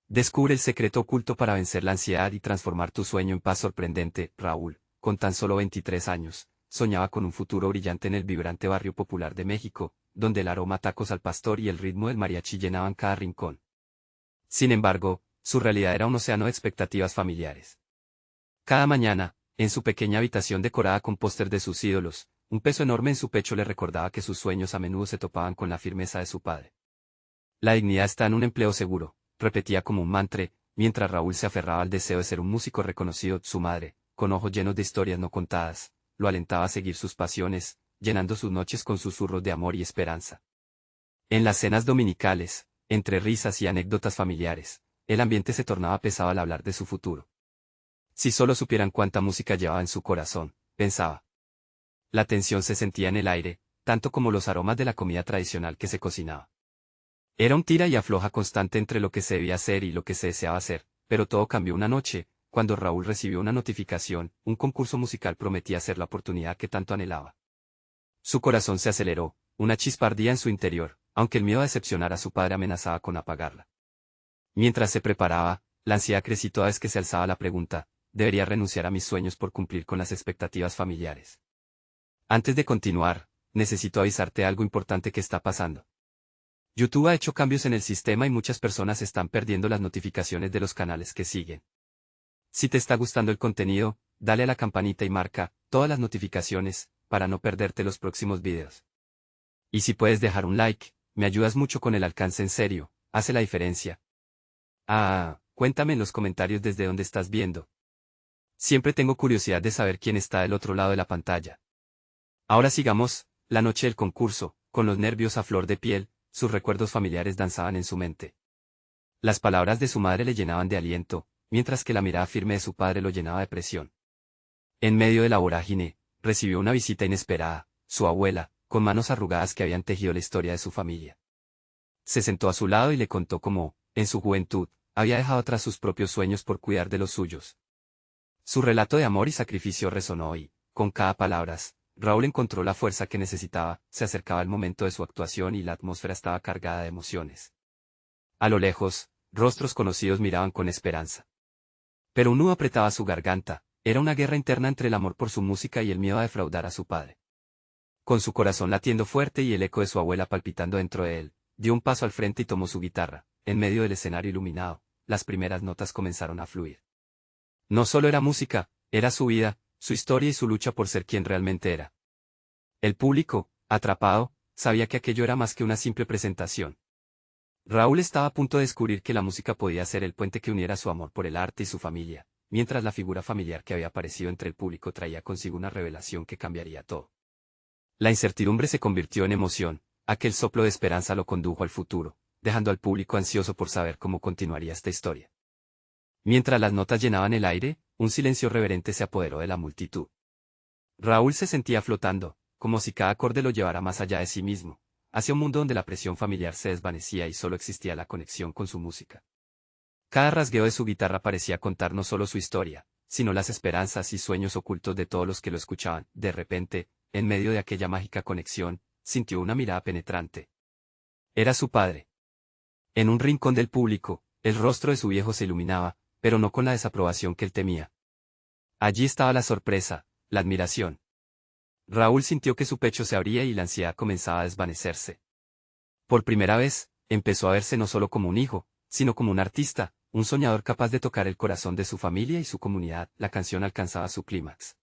Descubre el secreto oculto para vencer la ansiedad y transformar tu sueño en paz sorprendente. Raúl, con tan solo 23 años, soñaba con un futuro brillante en el vibrante barrio popular de México, donde el aroma a tacos al pastor y el ritmo del mariachi llenaban cada rincón. Sin embargo, su realidad era un océano de expectativas familiares. Cada mañana, en su pequeña habitación decorada con póster de sus ídolos, un peso enorme en su pecho le recordaba que sus sueños a menudo se topaban con la firmeza de su padre. La dignidad está en un empleo seguro, repetía como un mantra, mientras Raúl se aferraba al deseo de ser un músico reconocido. Su madre, con ojos llenos de historias no contadas, lo alentaba a seguir sus pasiones, llenando sus noches con susurros de amor y esperanza. En las cenas dominicales, entre risas y anécdotas familiares, el ambiente se tornaba pesado al hablar de su futuro. Si solo supieran cuánta música llevaba en su corazón, pensaba. La tensión se sentía en el aire, tanto como los aromas de la comida tradicional que se cocinaba. Era un tira y afloja constante entre lo que se debía hacer y lo que se deseaba hacer, pero todo cambió una noche, cuando Raúl recibió una notificación. Un concurso musical prometía ser la oportunidad que tanto anhelaba. Su corazón se aceleró, una chispa ardía en su interior, aunque el miedo a decepcionar a su padre amenazaba con apagarla. Mientras se preparaba, la ansiedad creció toda vez que se alzaba la pregunta: ¿debería renunciar a mis sueños por cumplir con las expectativas familiares? Antes de continuar, necesito avisarte algo importante que está pasando. YouTube ha hecho cambios en el sistema y muchas personas están perdiendo las notificaciones de los canales que siguen. Si te está gustando el contenido, dale a la campanita y marca todas las notificaciones, para no perderte los próximos videos. Y si puedes dejar un like, me ayudas mucho con el alcance. En serio, hace la diferencia. Cuéntame en los comentarios desde dónde estás viendo. Siempre tengo curiosidad de saber quién está del otro lado de la pantalla. Ahora sigamos, la noche del concurso, con los nervios a flor de piel, sus recuerdos familiares danzaban en su mente. Las palabras de su madre le llenaban de aliento, mientras que la mirada firme de su padre lo llenaba de presión. En medio de la vorágine, recibió una visita inesperada: su abuela, con manos arrugadas que habían tejido la historia de su familia. Se sentó a su lado y le contó cómo, en su juventud, había dejado atrás sus propios sueños por cuidar de los suyos. Su relato de amor y sacrificio resonó y, con cada palabra, Raúl encontró la fuerza que necesitaba. Se acercaba el momento de su actuación y la atmósfera estaba cargada de emociones. A lo lejos, rostros conocidos miraban con esperanza. Pero un nudo apretaba su garganta. Era una guerra interna entre el amor por su música y el miedo a defraudar a su padre. Con su corazón latiendo fuerte y el eco de su abuela palpitando dentro de él, dio un paso al frente y tomó su guitarra. En medio del escenario iluminado, las primeras notas comenzaron a fluir. No solo era música, era su vida, su historia y su lucha por ser quien realmente era. El público, atrapado, sabía que aquello era más que una simple presentación. Raúl estaba a punto de descubrir que la música podía ser el puente que uniera su amor por el arte y su familia, mientras la figura familiar que había aparecido entre el público traía consigo una revelación que cambiaría todo. La incertidumbre se convirtió en emoción, aquel soplo de esperanza lo condujo al futuro, dejando al público ansioso por saber cómo continuaría esta historia. Mientras las notas llenaban el aire, un silencio reverente se apoderó de la multitud. Raúl se sentía flotando, como si cada acorde lo llevara más allá de sí mismo, hacia un mundo donde la presión familiar se desvanecía y solo existía la conexión con su música. Cada rasgueo de su guitarra parecía contar no solo su historia, sino las esperanzas y sueños ocultos de todos los que lo escuchaban. De repente, en medio de aquella mágica conexión, sintió una mirada penetrante. Era su padre. En un rincón del público, el rostro de su viejo se iluminaba, pero no con la desaprobación que él temía. Allí estaba la sorpresa, la admiración. Raúl sintió que su pecho se abría y la ansiedad comenzaba a desvanecerse. Por primera vez, empezó a verse no solo como un hijo, sino como un artista, un soñador capaz de tocar el corazón de su familia y su comunidad. La canción alcanzaba su clímax.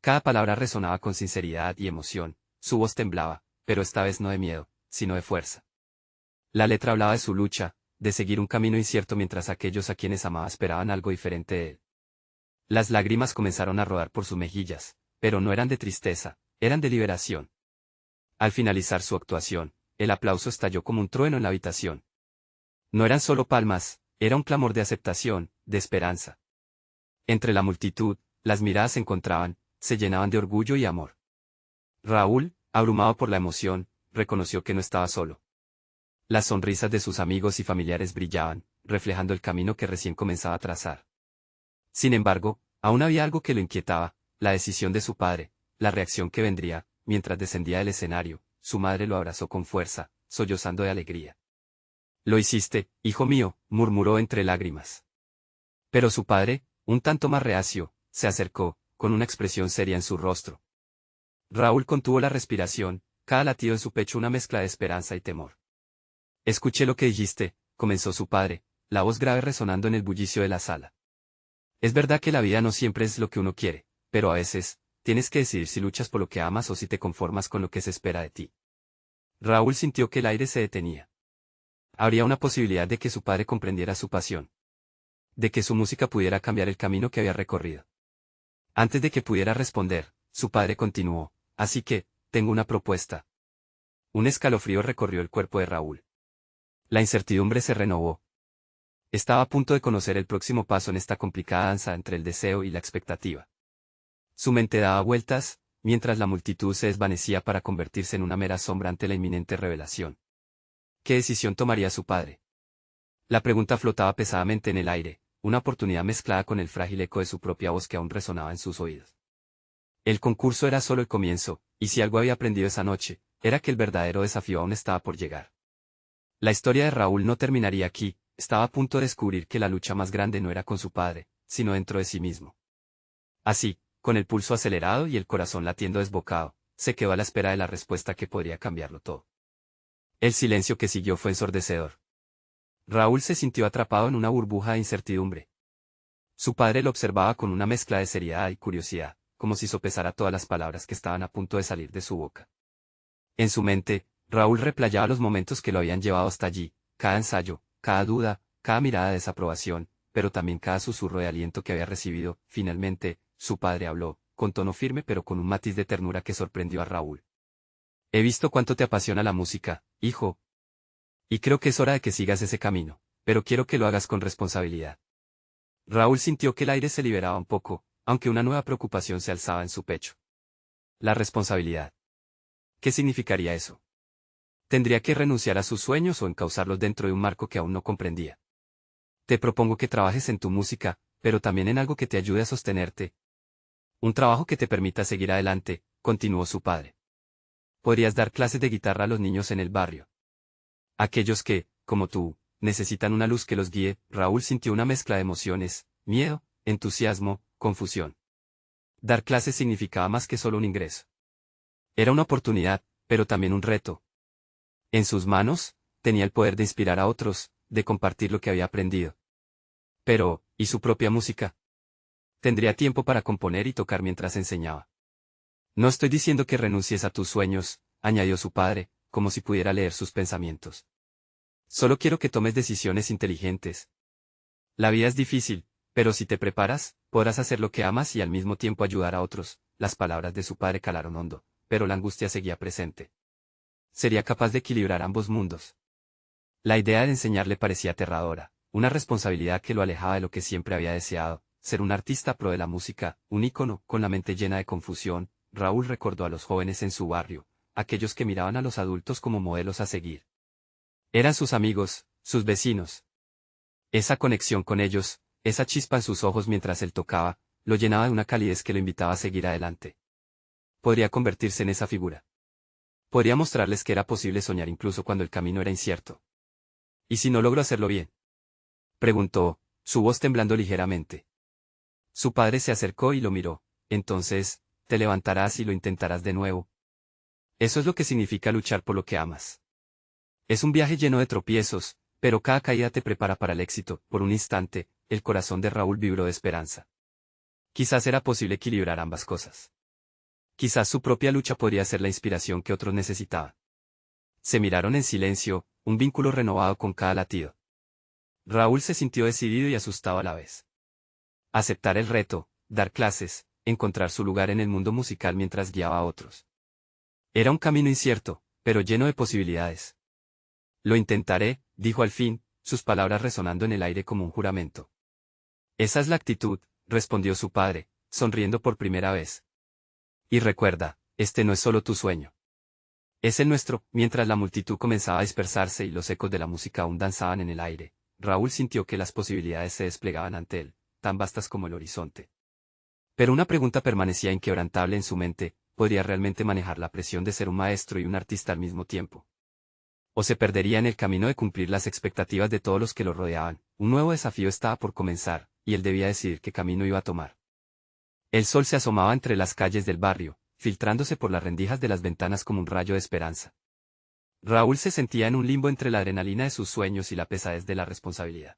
Cada palabra resonaba con sinceridad y emoción, su voz temblaba, pero esta vez no de miedo, sino de fuerza. La letra hablaba de su lucha, de seguir un camino incierto mientras aquellos a quienes amaba esperaban algo diferente de él. Las lágrimas comenzaron a rodar por sus mejillas, pero no eran de tristeza, eran de liberación. Al finalizar su actuación, el aplauso estalló como un trueno en la habitación. No eran solo palmas, era un clamor de aceptación, de esperanza. Entre la multitud, las miradas se encontraban, se llenaban de orgullo y amor. Raúl, abrumado por la emoción, reconoció que no estaba solo. Las sonrisas de sus amigos y familiares brillaban, reflejando el camino que recién comenzaba a trazar. Sin embargo, aún había algo que lo inquietaba: la decisión de su padre, la reacción que vendría. Mientras descendía del escenario, su madre lo abrazó con fuerza, sollozando de alegría. Lo hiciste, hijo mío, murmuró entre lágrimas. Pero su padre, un tanto más reacio, se acercó, con una expresión seria en su rostro. Raúl contuvo la respiración, cada latido en su pecho una mezcla de esperanza y temor. Escuché lo que dijiste, comenzó su padre, la voz grave resonando en el bullicio de la sala. Es verdad que la vida no siempre es lo que uno quiere, pero a veces, tienes que decidir si luchas por lo que amas o si te conformas con lo que se espera de ti. Raúl sintió que el aire se detenía. Habría una posibilidad de que su padre comprendiera su pasión. De que su música pudiera cambiar el camino que había recorrido. Antes de que pudiera responder, su padre continuó, así que, tengo una propuesta. Un escalofrío recorrió el cuerpo de Raúl. La incertidumbre se renovó. Estaba a punto de conocer el próximo paso en esta complicada danza entre el deseo y la expectativa. Su mente daba vueltas, mientras la multitud se desvanecía para convertirse en una mera sombra ante la inminente revelación. ¿Qué decisión tomaría su padre? La pregunta flotaba pesadamente en el aire, una oportunidad mezclada con el frágil eco de su propia voz que aún resonaba en sus oídos. El concurso era solo el comienzo, y si algo había aprendido esa noche, era que el verdadero desafío aún estaba por llegar. La historia de Raúl no terminaría aquí, estaba a punto de descubrir que la lucha más grande no era con su padre, sino dentro de sí mismo. Así, con el pulso acelerado y el corazón latiendo desbocado, se quedó a la espera de la respuesta que podría cambiarlo todo. El silencio que siguió fue ensordecedor. Raúl se sintió atrapado en una burbuja de incertidumbre. Su padre lo observaba con una mezcla de seriedad y curiosidad, como si sopesara todas las palabras que estaban a punto de salir de su boca. En su mente, Raúl replayaba los momentos que lo habían llevado hasta allí, cada ensayo, cada duda, cada mirada de desaprobación, pero también cada susurro de aliento que había recibido. Finalmente, su padre habló, con tono firme pero con un matiz de ternura que sorprendió a Raúl. He visto cuánto te apasiona la música, hijo. Y creo que es hora de que sigas ese camino, pero quiero que lo hagas con responsabilidad. Raúl sintió que el aire se liberaba un poco, aunque una nueva preocupación se alzaba en su pecho. La responsabilidad. ¿Qué significaría eso? ¿Tendría que renunciar a sus sueños o encauzarlos dentro de un marco que aún no comprendía? Te propongo que trabajes en tu música, pero también en algo que te ayude a sostenerte. Un trabajo que te permita seguir adelante, continuó su padre. Podrías dar clases de guitarra a los niños en el barrio. Aquellos que, como tú, necesitan una luz que los guíe. Raúl sintió una mezcla de emociones, miedo, entusiasmo, confusión. Dar clases significaba más que solo un ingreso. Era una oportunidad, pero también un reto. En sus manos, tenía el poder de inspirar a otros, de compartir lo que había aprendido. Pero, ¿y su propia música? Tendría tiempo para componer y tocar mientras enseñaba. No estoy diciendo que renuncies a tus sueños, añadió su padre, como si pudiera leer sus pensamientos. Solo quiero que tomes decisiones inteligentes. La vida es difícil, pero si te preparas, podrás hacer lo que amas y al mismo tiempo ayudar a otros. Las palabras de su padre calaron hondo, pero la angustia seguía presente. Sería capaz de equilibrar ambos mundos. La idea de enseñar le parecía aterradora, una responsabilidad que lo alejaba de lo que siempre había deseado, ser un artista pro de la música, un ícono. Con la mente llena de confusión, Raúl recordó a los jóvenes en su barrio, aquellos que miraban a los adultos como modelos a seguir. Eran sus amigos, sus vecinos. Esa conexión con ellos, esa chispa en sus ojos mientras él tocaba, lo llenaba de una calidez que lo invitaba a seguir adelante. Podría convertirse en esa figura. Podría mostrarles que era posible soñar incluso cuando el camino era incierto. ¿Y si no logro hacerlo bien? Preguntó, su voz temblando ligeramente. Su padre se acercó y lo miró. Entonces, te levantarás y lo intentarás de nuevo. Eso es lo que significa luchar por lo que amas. Es un viaje lleno de tropiezos, pero cada caída te prepara para el éxito. Por un instante, el corazón de Raúl vibró de esperanza. Quizás era posible equilibrar ambas cosas. Quizás su propia lucha podría ser la inspiración que otros necesitaban. Se miraron en silencio, un vínculo renovado con cada latido. Raúl se sintió decidido y asustado a la vez. Aceptar el reto, dar clases, encontrar su lugar en el mundo musical mientras guiaba a otros. Era un camino incierto, pero lleno de posibilidades. Lo intentaré, dijo al fin, sus palabras resonando en el aire como un juramento. Esa es la actitud, respondió su padre, sonriendo por primera vez. Y recuerda, este no es solo tu sueño. Es el nuestro. Mientras la multitud comenzaba a dispersarse y los ecos de la música aún danzaban en el aire, Raúl sintió que las posibilidades se desplegaban ante él, tan vastas como el horizonte. Pero una pregunta permanecía inquebrantable en su mente: ¿podría realmente manejar la presión de ser un maestro y un artista al mismo tiempo? O se perdería en el camino de cumplir las expectativas de todos los que lo rodeaban. Un nuevo desafío estaba por comenzar, y él debía decidir qué camino iba a tomar. El sol se asomaba entre las calles del barrio, filtrándose por las rendijas de las ventanas como un rayo de esperanza. Raúl se sentía en un limbo entre la adrenalina de sus sueños y la pesadez de la responsabilidad.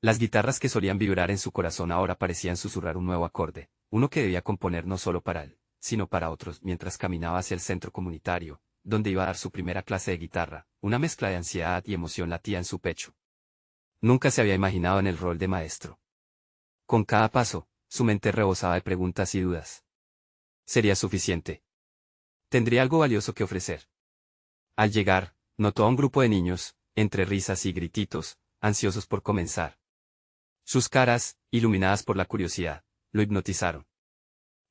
Las guitarras que solían vibrar en su corazón ahora parecían susurrar un nuevo acorde, uno que debía componer no solo para él, sino para otros, mientras caminaba hacia el centro comunitario, donde iba a dar su primera clase de guitarra. Una mezcla de ansiedad y emoción latía en su pecho. Nunca se había imaginado en el rol de maestro. Con cada paso, su mente rebosaba de preguntas y dudas. ¿Sería suficiente? ¿Tendría algo valioso que ofrecer? Al llegar, notó a un grupo de niños, entre risas y grititos, ansiosos por comenzar. Sus caras, iluminadas por la curiosidad, lo hipnotizaron.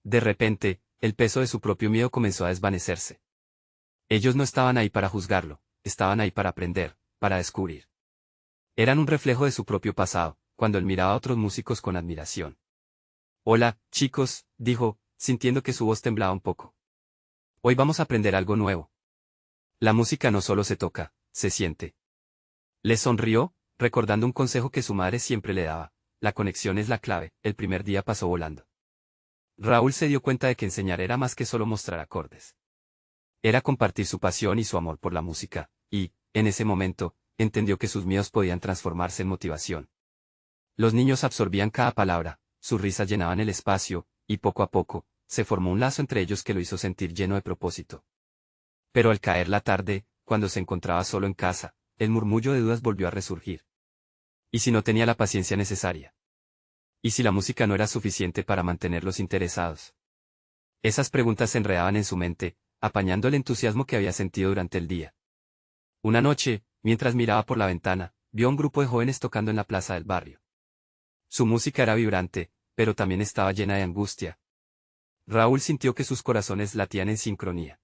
De repente, el peso de su propio miedo comenzó a desvanecerse. Ellos no estaban ahí para juzgarlo, estaban ahí para aprender, para descubrir. Eran un reflejo de su propio pasado, cuando él miraba a otros músicos con admiración. Hola, chicos, dijo, sintiendo que su voz temblaba un poco. Hoy vamos a aprender algo nuevo. La música no solo se toca, se siente. Le sonrió, recordando un consejo que su madre siempre le daba: la conexión es la clave. El primer día pasó volando. Raúl se dio cuenta de que enseñar era más que solo mostrar acordes. Era compartir su pasión y su amor por la música, y, en ese momento, entendió que sus miedos podían transformarse en motivación. Los niños absorbían cada palabra, sus risas llenaban el espacio, y poco a poco, se formó un lazo entre ellos que lo hizo sentir lleno de propósito. Pero al caer la tarde, cuando se encontraba solo en casa, el murmullo de dudas volvió a resurgir. ¿Y si no tenía la paciencia necesaria? ¿Y si la música no era suficiente para mantenerlos interesados? Esas preguntas se enredaban en su mente, apañando el entusiasmo que había sentido durante el día. Una noche, mientras miraba por la ventana, vio a un grupo de jóvenes tocando en la plaza del barrio. Su música era vibrante, pero también estaba llena de angustia. Raúl sintió que sus corazones latían en sincronía.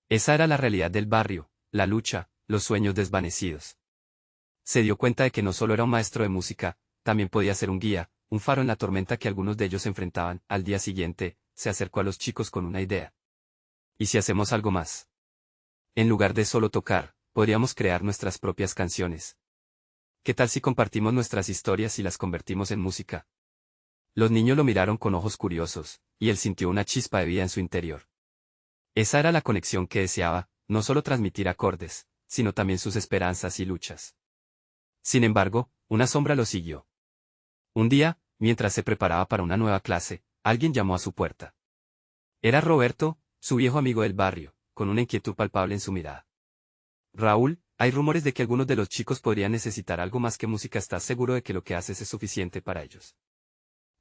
Esa era la realidad del barrio, la lucha, los sueños desvanecidos. Se dio cuenta de que no solo era un maestro de música, también podía ser un guía, un faro en la tormenta que algunos de ellos enfrentaban. Al día siguiente, se acercó a los chicos con una idea. ¿Y si hacemos algo más? En lugar de solo tocar, podríamos crear nuestras propias canciones. ¿Qué tal si compartimos nuestras historias y las convertimos en música? Los niños lo miraron con ojos curiosos, y él sintió una chispa de vida en su interior. Esa era la conexión que deseaba, no solo transmitir acordes, sino también sus esperanzas y luchas. Sin embargo, una sombra lo siguió. Un día, mientras se preparaba para una nueva clase, alguien llamó a su puerta. Era Roberto, su viejo amigo del barrio, con una inquietud palpable en su mirada. Raúl, hay rumores de que algunos de los chicos podrían necesitar algo más que música. ¿Estás seguro de que lo que haces es suficiente para ellos?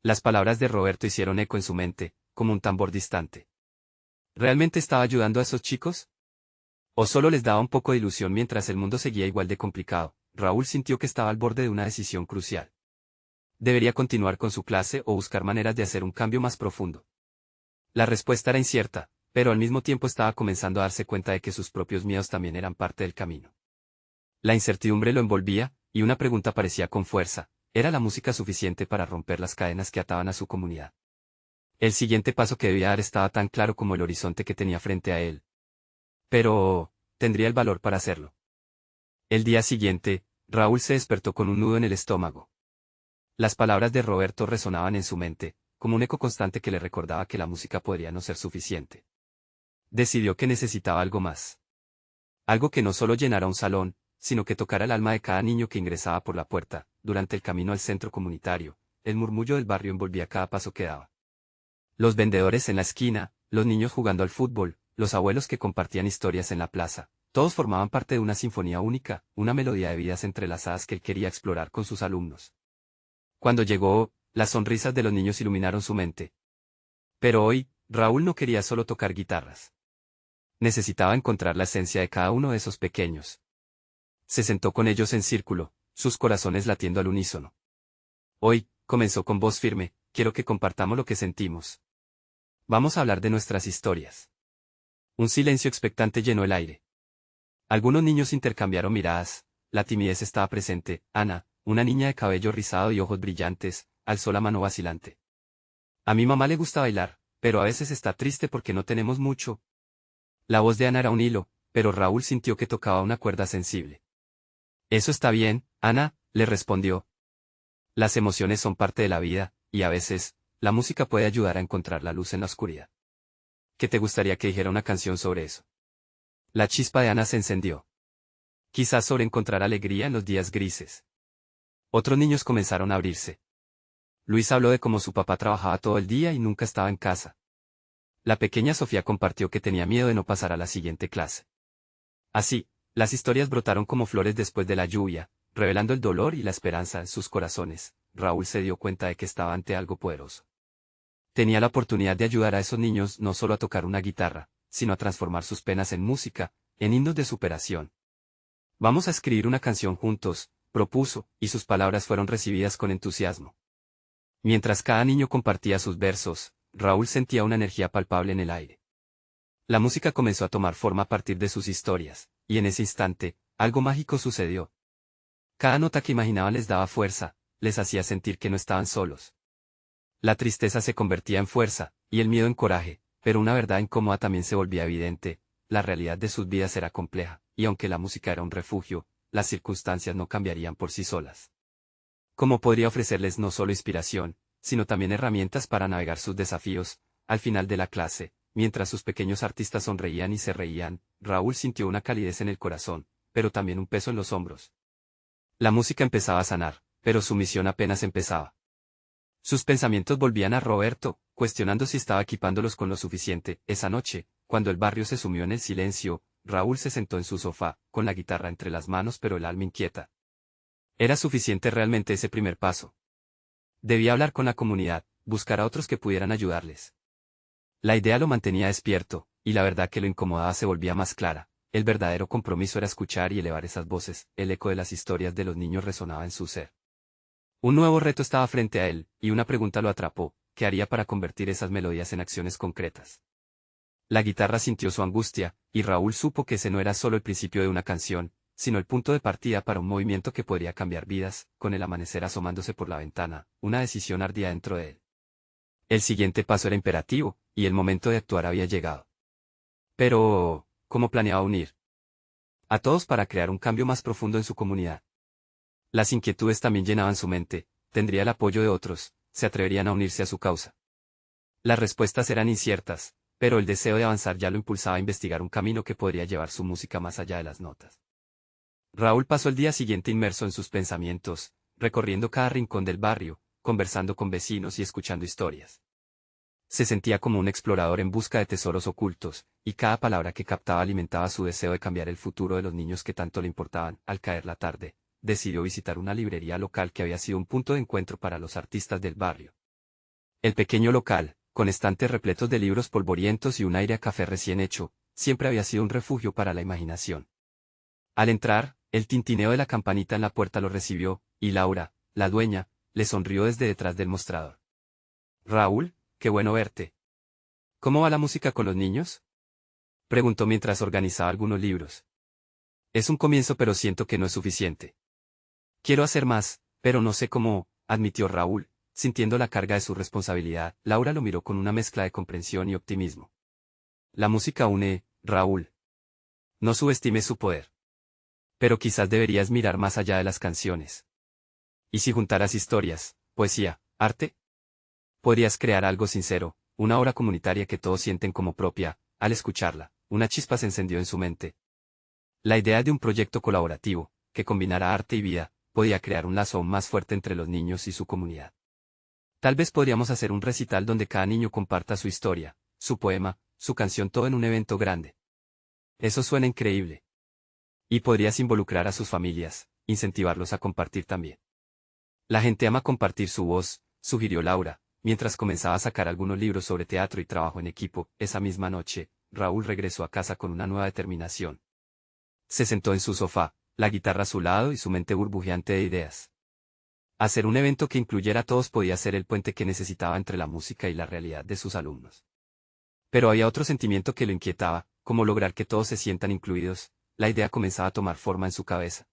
Las palabras de Roberto hicieron eco en su mente, como un tambor distante. ¿Realmente estaba ayudando a esos chicos? ¿O solo les daba un poco de ilusión mientras el mundo seguía igual de complicado? Raúl sintió que estaba al borde de una decisión crucial. ¿Debería continuar con su clase o buscar maneras de hacer un cambio más profundo? La respuesta era incierta, pero al mismo tiempo estaba comenzando a darse cuenta de que sus propios miedos también eran parte del camino. La incertidumbre lo envolvía, y una pregunta aparecía con fuerza: ¿era la música suficiente para romper las cadenas que ataban a su comunidad? El siguiente paso que debía dar estaba tan claro como el horizonte que tenía frente a él. Pero, ¿tendría el valor para hacerlo? El día siguiente, Raúl se despertó con un nudo en el estómago. Las palabras de Roberto resonaban en su mente, como un eco constante que le recordaba que la música podría no ser suficiente. Decidió que necesitaba algo más. Algo que no solo llenara un salón, sino que tocara el alma de cada niño que ingresaba por la puerta. Durante el camino al centro comunitario, el murmullo del barrio envolvía cada paso que daba. Los vendedores en la esquina, los niños jugando al fútbol, los abuelos que compartían historias en la plaza, todos formaban parte de una sinfonía única, una melodía de vidas entrelazadas que él quería explorar con sus alumnos. Cuando llegó, las sonrisas de los niños iluminaron su mente. Pero hoy, Raúl no quería solo tocar guitarras. Necesitaba encontrar la esencia de cada uno de esos pequeños. Se sentó con ellos en círculo, sus corazones latiendo al unísono. Hoy, comenzó con voz firme, quiero que compartamos lo que sentimos. Vamos a hablar de nuestras historias. Un silencio expectante llenó el aire. Algunos niños intercambiaron miradas, la timidez estaba presente. Ana, una niña de cabello rizado y ojos brillantes, alzó la mano vacilante. A mi mamá le gusta bailar, pero a veces está triste porque no tenemos mucho. La voz de Ana era un hilo, pero Raúl sintió que tocaba una cuerda sensible. Eso está bien, Ana, le respondió. Las emociones son parte de la vida, y a veces, la música puede ayudar a encontrar la luz en la oscuridad. ¿Qué te gustaría que dijera una canción sobre eso? La chispa de Ana se encendió. Quizás sobre encontrar alegría en los días grises. Otros niños comenzaron a abrirse. Luis habló de cómo su papá trabajaba todo el día y nunca estaba en casa. La pequeña Sofía compartió que tenía miedo de no pasar a la siguiente clase. Así, las historias brotaron como flores después de la lluvia, revelando el dolor y la esperanza en sus corazones. Raúl se dio cuenta de que estaba ante algo poderoso. Tenía la oportunidad de ayudar a esos niños no solo a tocar una guitarra, sino a transformar sus penas en música, en himnos de superación. Vamos a escribir una canción juntos, propuso, y sus palabras fueron recibidas con entusiasmo. Mientras cada niño compartía sus versos, Raúl sentía una energía palpable en el aire. La música comenzó a tomar forma a partir de sus historias, y en ese instante, algo mágico sucedió. Cada nota que imaginaban les daba fuerza, les hacía sentir que no estaban solos. La tristeza se convertía en fuerza, y el miedo en coraje, pero una verdad incómoda también se volvía evidente: la realidad de sus vidas era compleja, y aunque la música era un refugio, las circunstancias no cambiarían por sí solas. ¿Cómo podría ofrecerles no solo inspiración, sino también herramientas para navegar sus desafíos? Al final de la clase, mientras sus pequeños artistas sonreían y se reían, Raúl sintió una calidez en el corazón, pero también un peso en los hombros. La música empezaba a sanar, pero su misión apenas empezaba. Sus pensamientos volvían a Roberto, cuestionando si estaba equipándolos con lo suficiente. Esa noche, cuando el barrio se sumió en el silencio, Raúl se sentó en su sofá, con la guitarra entre las manos pero el alma inquieta. ¿Era suficiente realmente ese primer paso? Debía hablar con la comunidad, buscar a otros que pudieran ayudarles. La idea lo mantenía despierto, y la verdad que lo incomodaba se volvía más clara. El verdadero compromiso era escuchar y elevar esas voces. El eco de las historias de los niños resonaba en su ser. Un nuevo reto estaba frente a él, y una pregunta lo atrapó: ¿qué haría para convertir esas melodías en acciones concretas? La guitarra sintió su angustia, y Raúl supo que ese no era solo el principio de una canción, sino el punto de partida para un movimiento que podría cambiar vidas. Con el amanecer asomándose por la ventana, una decisión ardía dentro de él. El siguiente paso era imperativo, y el momento de actuar había llegado. Pero, ¿cómo planeaba unir a todos para crear un cambio más profundo en su comunidad? Las inquietudes también llenaban su mente: ¿tendría el apoyo de otros? ¿Se atreverían a unirse a su causa? Las respuestas eran inciertas, pero el deseo de avanzar ya lo impulsaba a investigar un camino que podría llevar su música más allá de las notas. Raúl pasó el día siguiente inmerso en sus pensamientos, recorriendo cada rincón del barrio, conversando con vecinos y escuchando historias. Se sentía como un explorador en busca de tesoros ocultos, y cada palabra que captaba alimentaba su deseo de cambiar el futuro de los niños que tanto le importaban. Al caer la tarde, decidió visitar una librería local que había sido un punto de encuentro para los artistas del barrio. El pequeño local, con estantes repletos de libros polvorientos y un aire a café recién hecho, siempre había sido un refugio para la imaginación. Al entrar, el tintineo de la campanita en la puerta lo recibió, y Laura, la dueña, le sonrió desde detrás del mostrador. «Raúl, qué bueno verte. ¿Cómo va la música con los niños?», preguntó mientras organizaba algunos libros. «Es un comienzo, pero siento que no es suficiente. Quiero hacer más, pero no sé cómo», admitió Raúl, sintiendo la carga de su responsabilidad. Laura lo miró con una mezcla de comprensión y optimismo. «La música une, Raúl. No subestimes su poder. Pero quizás deberías mirar más allá de las canciones. ¿Y si juntaras historias, poesía, arte? Podrías crear algo sincero, una obra comunitaria que todos sienten como propia». Al escucharla, una chispa se encendió en su mente. La idea de un proyecto colaborativo, que combinara arte y vida, podía crear un lazo aún más fuerte entre los niños y su comunidad. Tal vez podríamos hacer un recital donde cada niño comparta su historia, su poema, su canción, todo en un evento grande. Eso suena increíble. Y podrías involucrar a sus familias, incentivarlos a compartir también. La gente ama compartir su voz, sugirió Laura, mientras comenzaba a sacar algunos libros sobre teatro y trabajo en equipo. Esa misma noche, Raúl regresó a casa con una nueva determinación. Se sentó en su sofá, la guitarra a su lado y su mente burbujeante de ideas. Hacer un evento que incluyera a todos podía ser el puente que necesitaba entre la música y la realidad de sus alumnos. Pero había otro sentimiento que lo inquietaba: cómo lograr que todos se sientan incluidos. La idea comenzaba a tomar forma en su cabeza.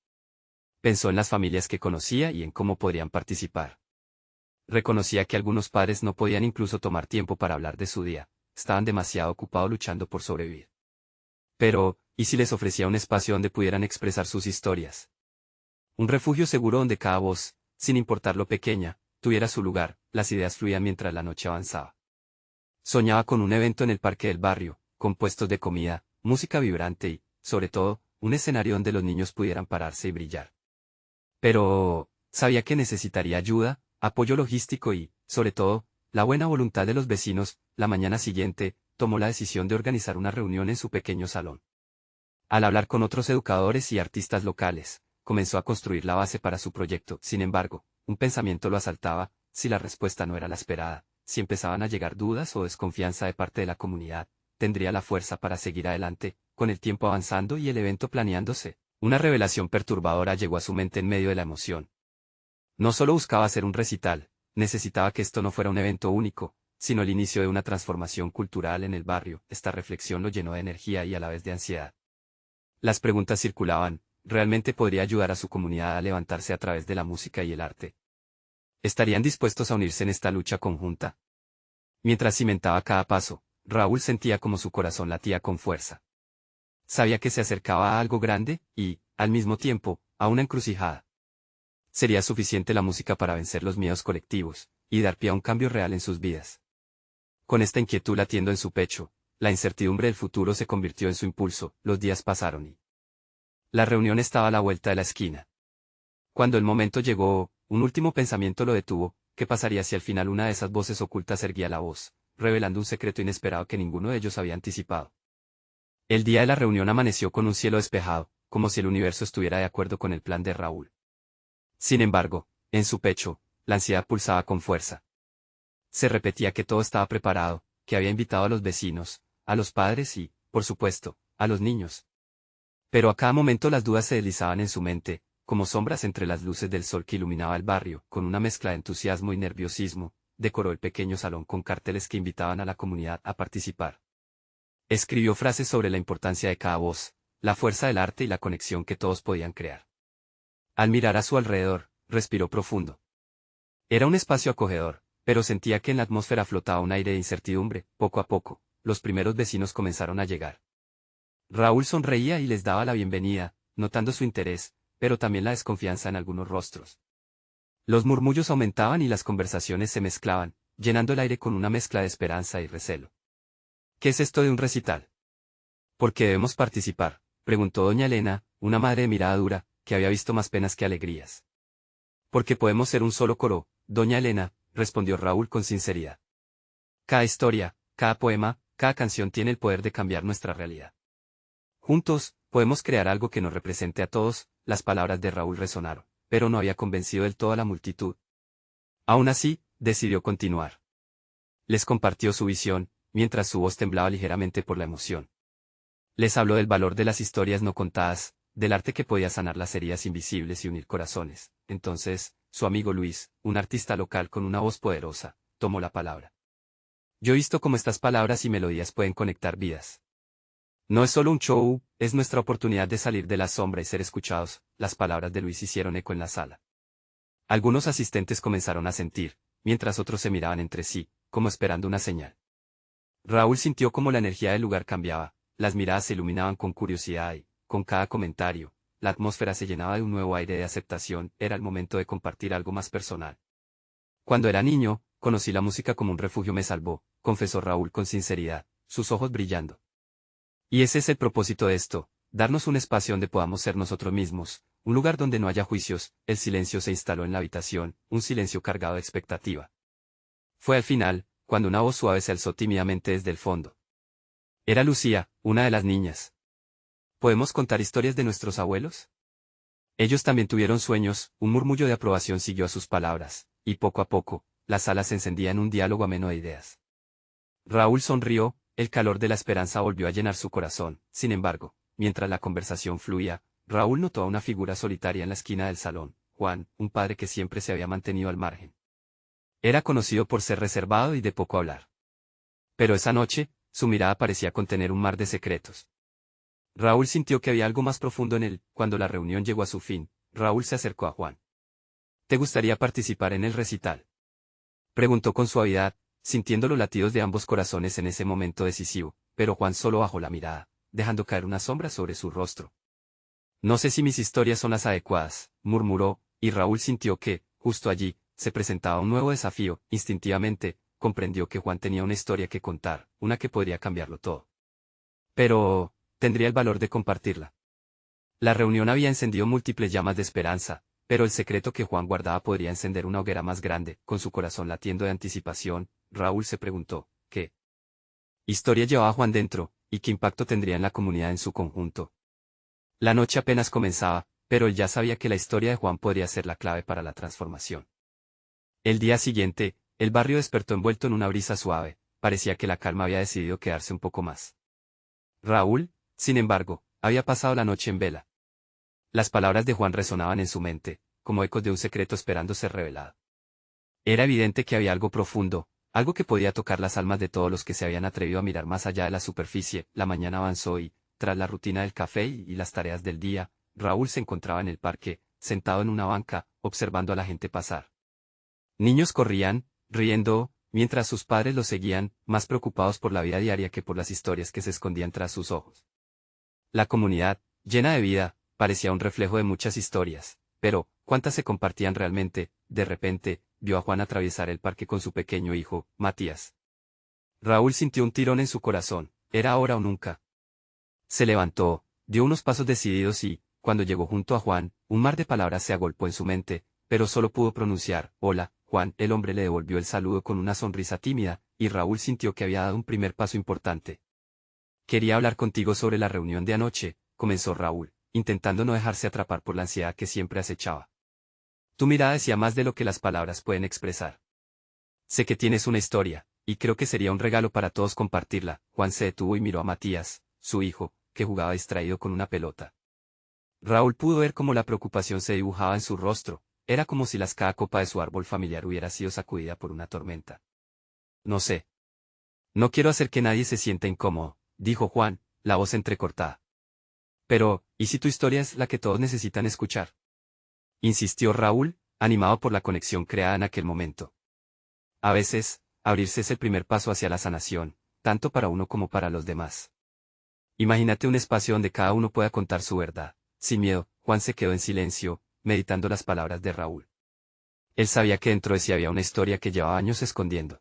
Pensó en las familias que conocía y en cómo podrían participar. Reconocía que algunos padres no podían incluso tomar tiempo para hablar de su día, estaban demasiado ocupados luchando por sobrevivir. Pero, ¿Y si les ofrecía un espacio donde pudieran expresar sus historias? Un refugio seguro donde cada voz, sin importar lo pequeña, tuviera su lugar. Las ideas fluían mientras la noche avanzaba. Soñaba con un evento en el parque del barrio, con puestos de comida, música vibrante y, sobre todo, un escenario donde los niños pudieran pararse y brillar. Pero, sabía que necesitaría ayuda, apoyo logístico y, sobre todo, la buena voluntad de los vecinos. La mañana siguiente, tomó la decisión de organizar una reunión en su pequeño salón. Al hablar con otros educadores y artistas locales, comenzó a construir la base para su proyecto. Sin embargo, un pensamiento lo asaltaba: si la respuesta no era la esperada, si empezaban a llegar dudas o desconfianza de parte de la comunidad, ¿tendría la fuerza para seguir adelante? Con el tiempo avanzando y el evento planeándose, una revelación perturbadora llegó a su mente en medio de la emoción. No solo buscaba hacer un recital, necesitaba que esto no fuera un evento único, sino el inicio de una transformación cultural en el barrio. Esta reflexión lo llenó de energía y a la vez de ansiedad. Las preguntas circulaban: ¿realmente podría ayudar a su comunidad a levantarse a través de la música y el arte? ¿Estarían dispuestos a unirse en esta lucha conjunta? Mientras cimentaba cada paso, Raúl sentía como su corazón latía con fuerza. Sabía que se acercaba a algo grande y, al mismo tiempo, a una encrucijada. ¿Sería suficiente la música para vencer los miedos colectivos y dar pie a un cambio real en sus vidas? Con esta inquietud latiendo en su pecho, la incertidumbre del futuro se convirtió en su impulso. Los días pasaron y la reunión estaba a la vuelta de la esquina. Cuando el momento llegó, un último pensamiento lo detuvo: ¿qué pasaría si al final una de esas voces ocultas erguía la voz, revelando un secreto inesperado que ninguno de ellos había anticipado? El día de la reunión amaneció con un cielo despejado, como si el universo estuviera de acuerdo con el plan de Raúl. Sin embargo, en su pecho, la ansiedad pulsaba con fuerza. Se repetía que todo estaba preparado, que había invitado a los vecinos, a los padres y, por supuesto, a los niños. Pero a cada momento las dudas se deslizaban en su mente, como sombras entre las luces del sol que iluminaba el barrio. Con una mezcla de entusiasmo y nerviosismo, decoró el pequeño salón con carteles que invitaban a la comunidad a participar. Escribió frases sobre la importancia de cada voz, la fuerza del arte y la conexión que todos podían crear. Al mirar a su alrededor, respiró profundo. Era un espacio acogedor, pero sentía que en la atmósfera flotaba un aire de incertidumbre. Poco a poco, los primeros vecinos comenzaron a llegar. Raúl sonreía y les daba la bienvenida, notando su interés, pero también la desconfianza en algunos rostros. Los murmullos aumentaban y las conversaciones se mezclaban, llenando el aire con una mezcla de esperanza y recelo. ¿Qué es esto de un recital? ¿Por qué debemos participar?, preguntó doña Elena, una madre de mirada dura, que había visto más penas que alegrías. Porque podemos ser un solo coro, doña Elena, respondió Raúl con sinceridad. Cada historia, cada poema, cada canción tiene el poder de cambiar nuestra realidad. Juntos, podemos crear algo que nos represente a todos. Las palabras de Raúl resonaron, pero no había convencido del todo a la multitud. Aún así, decidió continuar. Les compartió su visión, mientras su voz temblaba ligeramente por la emoción. Les habló del valor de las historias no contadas, del arte que podía sanar las heridas invisibles y unir corazones. Entonces, su amigo Luis, un artista local con una voz poderosa, tomó la palabra. Yo he visto cómo estas palabras y melodías pueden conectar vidas. No es solo un show, es nuestra oportunidad de salir de la sombra y ser escuchados. Las palabras de Luis hicieron eco en la sala. Algunos asistentes comenzaron a sentir, mientras otros se miraban entre sí, como esperando una señal. Raúl sintió cómo la energía del lugar cambiaba, las miradas se iluminaban con curiosidad y, con cada comentario, la atmósfera se llenaba de un nuevo aire de aceptación. Era el momento de compartir algo más personal. Cuando era niño, conocí la música como un refugio, me salvó, confesó Raúl con sinceridad, sus ojos brillando. Y ese es el propósito de esto, darnos un espacio donde podamos ser nosotros mismos, un lugar donde no haya juicios. El silencio se instaló en la habitación, un silencio cargado de expectativa. Fue al final, cuando una voz suave se alzó tímidamente desde el fondo. Era Lucía, una de las niñas. ¿Podemos contar historias de nuestros abuelos? Ellos también tuvieron sueños. Un murmullo de aprobación siguió a sus palabras, y poco a poco, la sala se encendía en un diálogo ameno de ideas. Raúl sonrió, el calor de la esperanza volvió a llenar su corazón. Sin embargo, mientras la conversación fluía, Raúl notó a una figura solitaria en la esquina del salón: Juan, un padre que siempre se había mantenido al margen. Era conocido por ser reservado y de poco hablar. Pero esa noche, su mirada parecía contener un mar de secretos. Raúl sintió que había algo más profundo en él. Cuando la reunión llegó a su fin, Raúl se acercó a Juan. ¿Te gustaría participar en el recital?, preguntó con suavidad, sintiendo los latidos de ambos corazones en ese momento decisivo, pero Juan solo bajó la mirada, dejando caer una sombra sobre su rostro. No sé si mis historias son las adecuadas, murmuró, y Raúl sintió que, justo allí, se presentaba un nuevo desafío. Instintivamente, comprendió que Juan tenía una historia que contar, una que podría cambiarlo todo. Pero, ¿tendría el valor de compartirla? La reunión había encendido múltiples llamas de esperanza, pero el secreto que Juan guardaba podría encender una hoguera más grande. Con su corazón latiendo de anticipación, Raúl se preguntó, ¿qué historia llevaba Juan dentro, y qué impacto tendría en la comunidad en su conjunto? La noche apenas comenzaba, pero él ya sabía que la historia de Juan podría ser la clave para la transformación. El día siguiente, el barrio despertó envuelto en una brisa suave, parecía que la calma había decidido quedarse un poco más. Raúl, sin embargo, había pasado la noche en vela. Las palabras de Juan resonaban en su mente, como ecos de un secreto esperando ser revelado. Era evidente que había algo profundo, algo que podía tocar las almas de todos los que se habían atrevido a mirar más allá de la superficie. La mañana avanzó y, tras la rutina del café y las tareas del día, Raúl se encontraba en el parque, sentado en una banca, observando a la gente pasar. Niños corrían, riendo, mientras sus padres los seguían, más preocupados por la vida diaria que por las historias que se escondían tras sus ojos. La comunidad, llena de vida, parecía un reflejo de muchas historias, pero, ¿cuántas se compartían realmente? De repente, vio a Juan atravesar el parque con su pequeño hijo, Matías. Raúl sintió un tirón en su corazón, era ahora o nunca. Se levantó, dio unos pasos decididos y, cuando llegó junto a Juan, un mar de palabras se agolpó en su mente, pero solo pudo pronunciar, hola, Juan. El hombre le devolvió el saludo con una sonrisa tímida, y Raúl sintió que había dado un primer paso importante. Quería hablar contigo sobre la reunión de anoche, comenzó Raúl, intentando no dejarse atrapar por la ansiedad que siempre acechaba. Tu mirada decía más de lo que las palabras pueden expresar. Sé que tienes una historia, y creo que sería un regalo para todos compartirla. Juan se detuvo y miró a Matías, su hijo, que jugaba distraído con una pelota. Raúl pudo ver cómo la preocupación se dibujaba en su rostro, era como si cada copa de su árbol familiar hubiera sido sacudida por una tormenta. No sé. No quiero hacer que nadie se sienta incómodo, dijo Juan, la voz entrecortada. Pero, ¿y si tu historia es la que todos necesitan escuchar? Insistió Raúl, animado por la conexión creada en aquel momento. A veces, abrirse es el primer paso hacia la sanación, tanto para uno como para los demás. Imagínate un espacio donde cada uno pueda contar su verdad. Sin miedo, Juan se quedó en silencio, meditando las palabras de Raúl. Él sabía que dentro de sí había una historia que llevaba años escondiendo.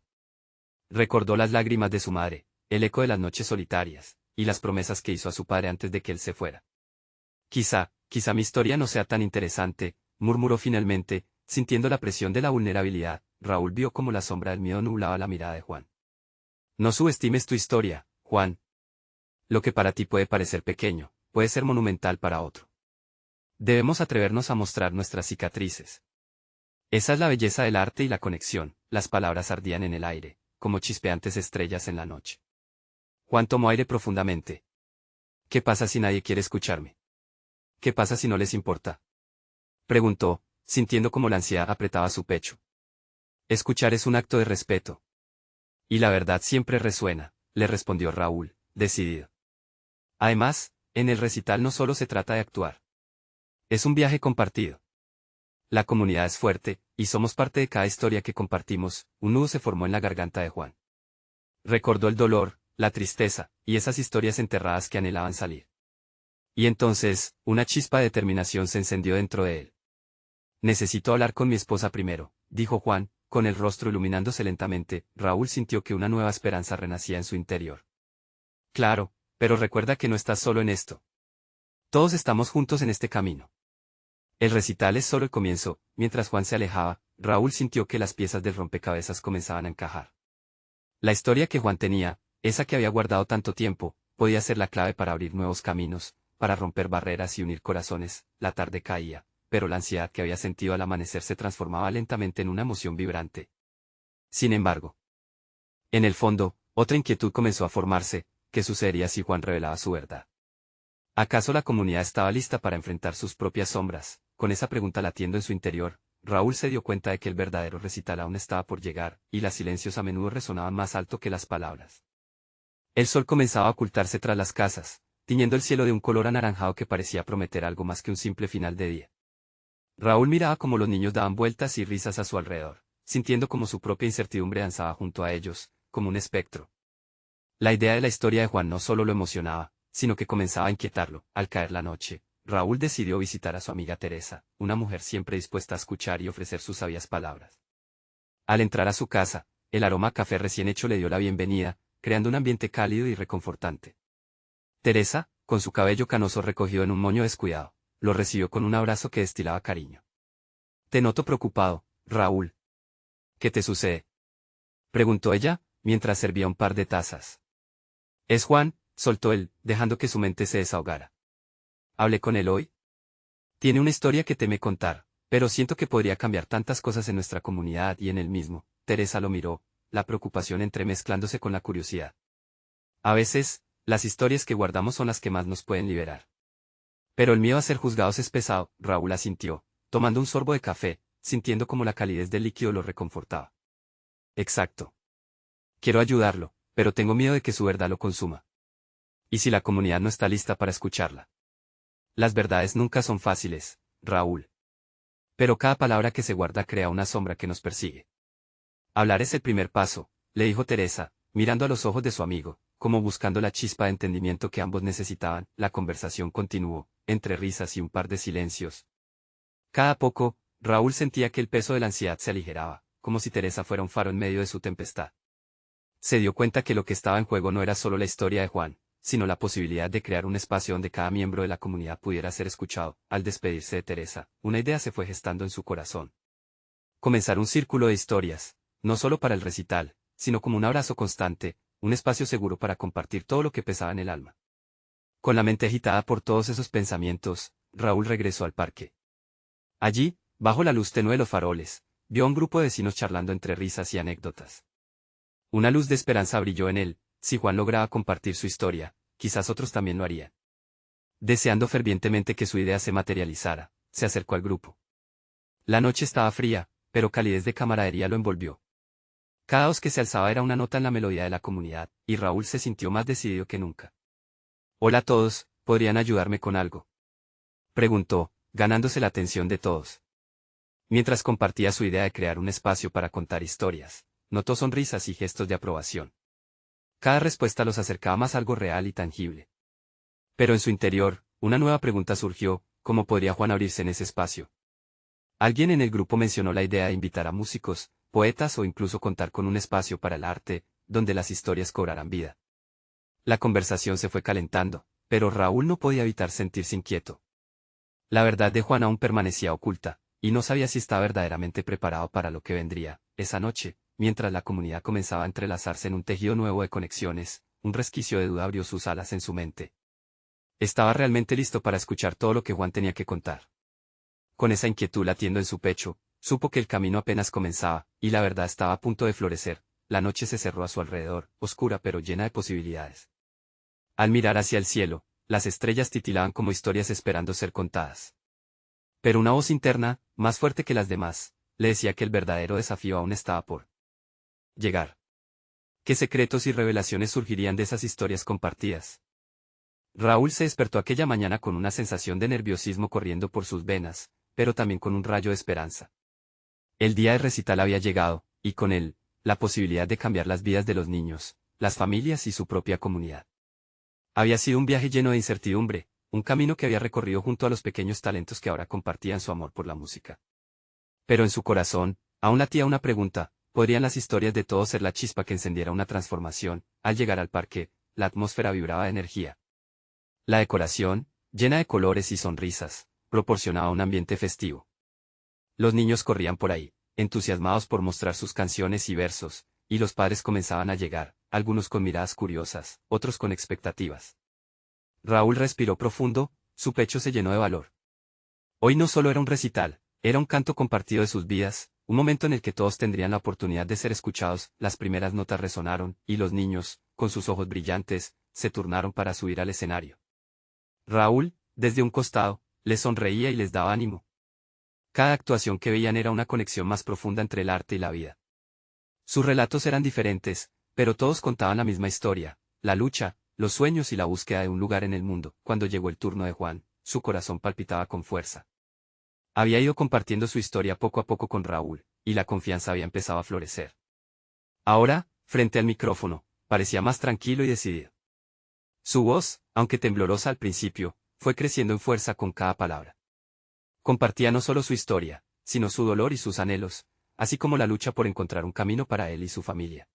Recordó las lágrimas de su madre, el eco de las noches solitarias, y las promesas que hizo a su padre antes de que él se fuera. Quizá mi historia no sea tan interesante, murmuró finalmente, sintiendo la presión de la vulnerabilidad. Raúl vio cómo la sombra del miedo nublaba la mirada de Juan. No subestimes tu historia, Juan. Lo que para ti puede parecer pequeño, puede ser monumental para otro. Debemos atrevernos a mostrar nuestras cicatrices. Esa es la belleza del arte y la conexión. Las palabras ardían en el aire, como chispeantes estrellas en la noche. Juan tomó aire profundamente. ¿Qué pasa si nadie quiere escucharme? ¿Qué pasa si no les importa? Preguntó, sintiendo como la ansiedad apretaba su pecho. Escuchar es un acto de respeto. Y la verdad siempre resuena, le respondió Raúl, decidido. Además, en el recital no solo se trata de actuar. Es un viaje compartido. La comunidad es fuerte, y somos parte de cada historia que compartimos. Un nudo se formó en la garganta de Juan. Recordó el dolor, la tristeza, y esas historias enterradas que anhelaban salir. Y entonces, una chispa de determinación se encendió dentro de él. Necesito hablar con mi esposa primero, dijo Juan, con el rostro iluminándose lentamente. Raúl sintió que una nueva esperanza renacía en su interior. Claro, pero recuerda que no estás solo en esto. Todos estamos juntos en este camino. El recital es solo el comienzo. Mientras Juan se alejaba, Raúl sintió que las piezas del rompecabezas comenzaban a encajar. La historia que Juan tenía, esa que había guardado tanto tiempo, podía ser la clave para abrir nuevos caminos, para romper barreras y unir corazones. La tarde caía, pero la ansiedad que había sentido al amanecer se transformaba lentamente en una emoción vibrante. Sin embargo, en el fondo, otra inquietud comenzó a formarse. ¿Qué sucedería si Juan revelaba su verdad? ¿Acaso la comunidad estaba lista para enfrentar sus propias sombras? Con esa pregunta latiendo en su interior, Raúl se dio cuenta de que el verdadero recital aún estaba por llegar, y los silencios a menudo resonaban más alto que las palabras. El sol comenzaba a ocultarse tras las casas, tiñendo el cielo de un color anaranjado que parecía prometer algo más que un simple final de día. Raúl miraba cómo los niños daban vueltas y risas a su alrededor, sintiendo como su propia incertidumbre danzaba junto a ellos, como un espectro. La idea de la historia de Juan no solo lo emocionaba, sino que comenzaba a inquietarlo. Al caer la noche, Raúl decidió visitar a su amiga Teresa, una mujer siempre dispuesta a escuchar y ofrecer sus sabias palabras. Al entrar a su casa, el aroma a café recién hecho le dio la bienvenida, creando un ambiente cálido y reconfortante. Teresa, con su cabello canoso recogido en un moño descuidado, lo recibió con un abrazo que destilaba cariño. «Te noto preocupado, Raúl. ¿Qué te sucede?», preguntó ella, mientras servía un par de tazas. «Es Juan», soltó él, dejando que su mente se desahogara. «Hablé con él hoy. Tiene una historia que teme contar, pero siento que podría cambiar tantas cosas en nuestra comunidad y en él mismo». Teresa lo miró, la preocupación entremezclándose con la curiosidad. A veces, las historias que guardamos son las que más nos pueden liberar. Pero el miedo a ser juzgados es pesado, Raúl asintió, tomando un sorbo de café, sintiendo como la calidez del líquido lo reconfortaba. Exacto. Quiero ayudarlo, pero tengo miedo de que su verdad lo consuma. ¿Y si la comunidad no está lista para escucharla? Las verdades nunca son fáciles, Raúl. Pero cada palabra que se guarda crea una sombra que nos persigue. Hablar es el primer paso, le dijo Teresa, mirando a los ojos de su amigo, como buscando la chispa de entendimiento que ambos necesitaban. La conversación continuó, entre risas y un par de silencios. Cada poco, Raúl sentía que el peso de la ansiedad se aligeraba, como si Teresa fuera un faro en medio de su tempestad. Se dio cuenta que lo que estaba en juego no era solo la historia de Juan, sino la posibilidad de crear un espacio donde cada miembro de la comunidad pudiera ser escuchado. Al despedirse de Teresa, una idea se fue gestando en su corazón. Comenzar un círculo de historias, no solo para el recital, sino como un abrazo constante, un espacio seguro para compartir todo lo que pesaba en el alma. Con la mente agitada por todos esos pensamientos, Raúl regresó al parque. Allí, bajo la luz tenue de los faroles, vio a un grupo de vecinos charlando entre risas y anécdotas. Una luz de esperanza brilló en él. Si Juan lograba compartir su historia, quizás otros también lo harían. Deseando fervientemente que su idea se materializara, se acercó al grupo. La noche estaba fría, pero calidez de camaradería lo envolvió. Cada voz que se alzaba era una nota en la melodía de la comunidad, y Raúl se sintió más decidido que nunca. «Hola a todos, ¿podrían ayudarme con algo?», preguntó, ganándose la atención de todos. Mientras compartía su idea de crear un espacio para contar historias, notó sonrisas y gestos de aprobación. Cada respuesta los acercaba más a algo real y tangible. Pero en su interior, una nueva pregunta surgió: ¿cómo podría Juan abrirse en ese espacio? Alguien en el grupo mencionó la idea de invitar a músicos, poetas o incluso contar con un espacio para el arte, donde las historias cobraran vida. La conversación se fue calentando, pero Raúl no podía evitar sentirse inquieto. La verdad de Juan aún permanecía oculta, y no sabía si estaba verdaderamente preparado para lo que vendría. Esa noche, mientras la comunidad comenzaba a entrelazarse en un tejido nuevo de conexiones, un resquicio de duda abrió sus alas en su mente. ¿Estaba realmente listo para escuchar todo lo que Juan tenía que contar? Con esa inquietud latiendo en su pecho, supo que el camino apenas comenzaba, y la verdad estaba a punto de florecer. La noche se cerró a su alrededor, oscura pero llena de posibilidades. Al mirar hacia el cielo, las estrellas titilaban como historias esperando ser contadas. Pero una voz interna, más fuerte que las demás, le decía que el verdadero desafío aún estaba por llegar. ¿Qué secretos y revelaciones surgirían de esas historias compartidas? Raúl se despertó aquella mañana con una sensación de nerviosismo corriendo por sus venas, pero también con un rayo de esperanza. El día de recital había llegado, y con él, la posibilidad de cambiar las vidas de los niños, las familias y su propia comunidad. Había sido un viaje lleno de incertidumbre, un camino que había recorrido junto a los pequeños talentos que ahora compartían su amor por la música. Pero en su corazón, aún latía una pregunta: ¿podrían las historias de todos ser la chispa que encendiera una transformación? Al llegar al parque, la atmósfera vibraba de energía. La decoración, llena de colores y sonrisas, proporcionaba un ambiente festivo. Los niños corrían por ahí, entusiasmados por mostrar sus canciones y versos, y los padres comenzaban a llegar, algunos con miradas curiosas, otros con expectativas. Raúl respiró profundo, su pecho se llenó de valor. Hoy no solo era un recital, era un canto compartido de sus vidas, un momento en el que todos tendrían la oportunidad de ser escuchados. Las primeras notas resonaron, y los niños, con sus ojos brillantes, se turnaron para subir al escenario. Raúl, desde un costado, les sonreía y les daba ánimo. Cada actuación que veían era una conexión más profunda entre el arte y la vida. Sus relatos eran diferentes, pero todos contaban la misma historia: la lucha, los sueños y la búsqueda de un lugar en el mundo. Cuando llegó el turno de Juan, su corazón palpitaba con fuerza. Había ido compartiendo su historia poco a poco con Raúl, y la confianza había empezado a florecer. Ahora, frente al micrófono, parecía más tranquilo y decidido. Su voz, aunque temblorosa al principio, fue creciendo en fuerza con cada palabra. Compartía no solo su historia, sino su dolor y sus anhelos, así como la lucha por encontrar un camino para él y su familia.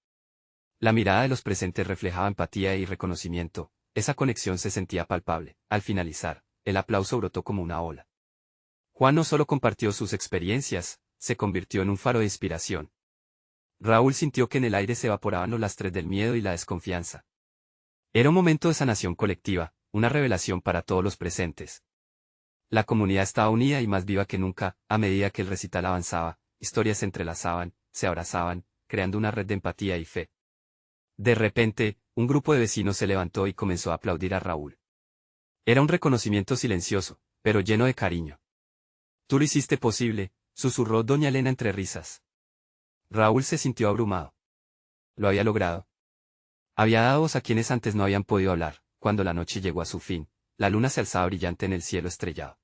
La mirada de los presentes reflejaba empatía y reconocimiento, esa conexión se sentía palpable. Al finalizar, el aplauso brotó como una ola. Juan no solo compartió sus experiencias, se convirtió en un faro de inspiración. Raúl sintió que en el aire se evaporaban los lastres del miedo y la desconfianza. Era un momento de sanación colectiva, una revelación para todos los presentes. La comunidad estaba unida y más viva que nunca, a medida que el recital avanzaba, historias se entrelazaban, se abrazaban, creando una red de empatía y fe. De repente, un grupo de vecinos se levantó y comenzó a aplaudir a Raúl. Era un reconocimiento silencioso, pero lleno de cariño. Tú lo hiciste posible, susurró doña Elena entre risas. Raúl se sintió abrumado. Lo había logrado. Había dado voz a quienes antes no habían podido hablar. Cuando la noche llegó a su fin, la luna se alzaba brillante en el cielo estrellado.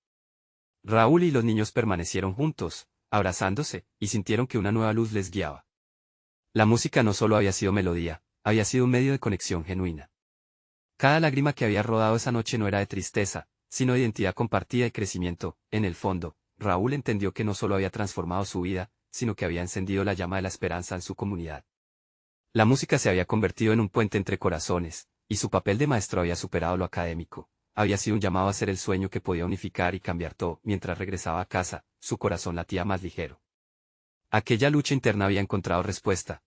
Raúl y los niños permanecieron juntos, abrazándose, y sintieron que una nueva luz les guiaba. La música no solo había sido melodía, había sido un medio de conexión genuina. Cada lágrima que había rodado esa noche no era de tristeza, sino de identidad compartida y crecimiento. En el fondo, Raúl entendió que no solo había transformado su vida, sino que había encendido la llama de la esperanza en su comunidad. La música se había convertido en un puente entre corazones, y su papel de maestro había superado lo académico. Había sido un llamado a ser el sueño que podía unificar y cambiar todo. Mientras regresaba a casa, su corazón latía más ligero. Aquella lucha interna había encontrado respuesta.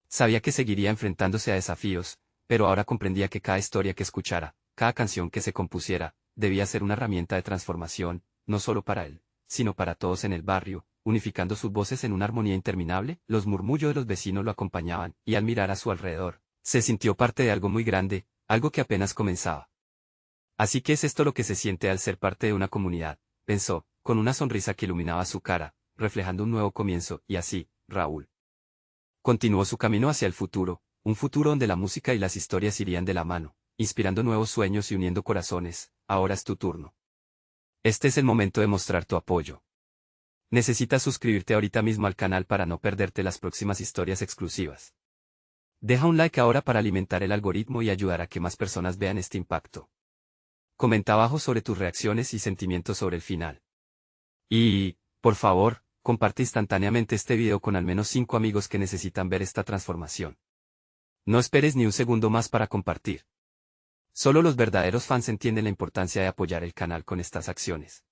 Sabía que seguiría enfrentándose a desafíos, pero ahora comprendía que cada historia que escuchara, cada canción que se compusiera, debía ser una herramienta de transformación, no solo para él, sino para todos en el barrio, unificando sus voces en una armonía interminable. Los murmullos de los vecinos lo acompañaban, y al mirar a su alrededor, se sintió parte de algo muy grande, algo que apenas comenzaba. Así que es esto lo que se siente al ser parte de una comunidad, pensó, con una sonrisa que iluminaba su cara, reflejando un nuevo comienzo. Y así, Raúl continuó su camino hacia el futuro, un futuro donde la música y las historias irían de la mano, inspirando nuevos sueños y uniendo corazones. Ahora es tu turno. Este es el momento de mostrar tu apoyo. Necesitas suscribirte ahorita mismo al canal para no perderte las próximas historias exclusivas. Deja un like ahora para alimentar el algoritmo y ayudar a que más personas vean este impacto. Comenta abajo sobre tus reacciones y sentimientos sobre el final. Y, por favor, comparte instantáneamente este video con al menos 5 amigos que necesitan ver esta transformación. No esperes ni un segundo más para compartir. Solo los verdaderos fans entienden la importancia de apoyar el canal con estas acciones.